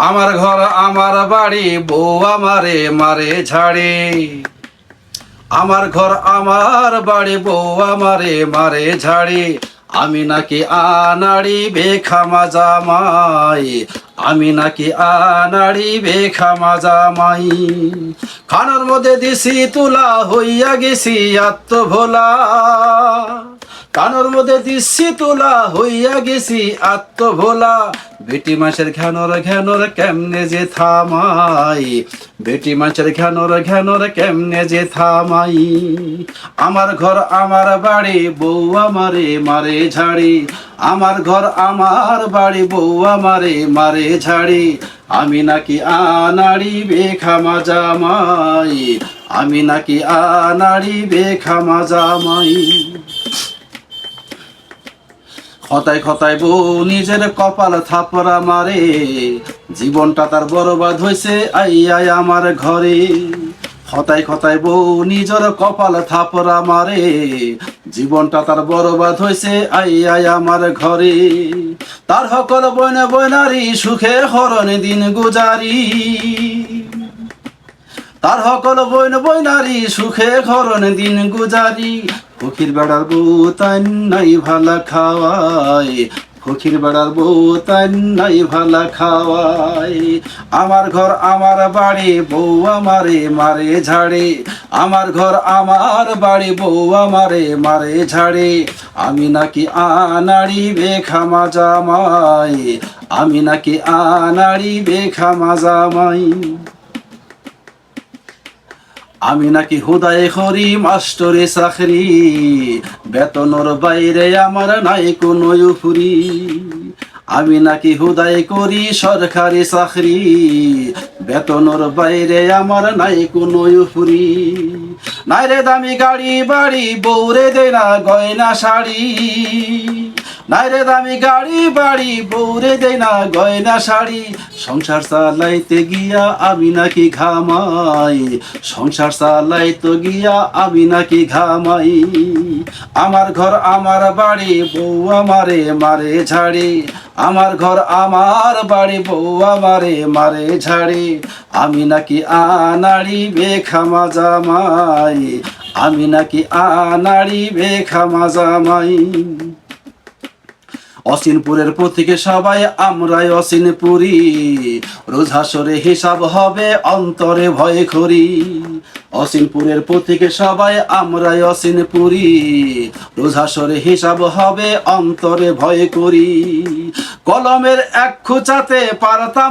আমার ঘর আমার বাড়ি, বউ আমারে মারে ঝাড়ে। আমার ঘর আমার বাড়ি, বউ আমারে মারে ঝাড়ে। আমি নাকি আনাড়ি বেখামা জামাই, আমি নাকি আনাড়ি বেখামা জামাই। খানার মধ্যে দিছি তুলা, হইয়া গেছি আত্মভোলা। কানোর মধ্যে দিচ্ছি তুলা, হইয়া গেছি আত্মভোলা। বেটি মাছের ঘ্যানর ঘ্যানর কেমনে যে থামাই, বেটি মাছের ঘ্যানর ঘ্যানর কেমনে যে থামাই। আমার ঘর আমার বাড়ি, বউ আমারে মারে ঝাড়ি। আমার ঘর আমার বাড়ি, বউ আমারে মারে ঝাড়ি। আমি নাকি আনাড়ি বেখামা জামাই, আমি নাকি আনাড়ি বেখামা জামাই। খতায় খতায় বউ নিজের কপাল থাপড়া মারে। জীবনটা তার বরবাদ হইছে আইয়াই আমার ঘরে। খতায় খতায় বউ নিজের কপাল থাপড়া মারে। জীবনটা তার বরবাদ হইছে আইয়াই আমার ঘরে। তার সকল বইনে বইনারি সুখের হরণে দিন গুজারি। তার সকল বইন বইনারি সুখে ঘরনে দিন গুজারি। ফকির বেড়ার বউ তাই নাই ভালা খাওয়াই, ফকির বেড়ার বউ তাই নাই ভালা খাওয়াই। আমার ঘর আমার বাড়ি, বউ আমারে মারে ঝাড়ে। আমার ঘর আমার বাড়ি, বউ আমারে মারে ঝাড়ে। আমি নাকি আনাড়ি বেখামা জামাই, আমি নাকি আনাড়ি বেখামা জামাই। আমি নাকি হুদায় করি মাস্টরে চাকরি, বেতনের বাইরে আমার নাই কোনো উফরি। আমি নাকি হুদায় করি সরকারি চাকরি, বেতনের বাইরে আমার নাই কোনো উফরি। নাই রে দামি গাড়ি বাড়ি, বউরে দে না গয়না শাড়ি। নাই রে দামি গাড়ি বাড়ি, বউরে দে না গয়না শাড়ি। সংসার চালাইতে গিয়া আমি নাকি ঘামাই, সংসার চালাইতে গিয়া আমি নাকি ঘামাই। আমার ঘর আমার বাড়ি, বউ আমারে মারে ঝাড়ে। আমার ঘর আমার বাড়ি, বউ আমারে মারে ঝাড়ে। আমি নাকি আনাড়ি বেখামা জামাই, আমি নাকি আনাড়ি বেখামা জামাই। অসিনপুরের প্রতীকে সবাই আমরাই অসিনপুরি, রোজ হাসরে হিসাব হবে অন্তরে ভয় করি। অসিনপুরের প্রতীকে সবাই আমরাই অসিনপুরি, রোজ হাসরে হিসাব হবে অন্তরে ভয় করি। কলমের এক খুঁচাতে পারতাম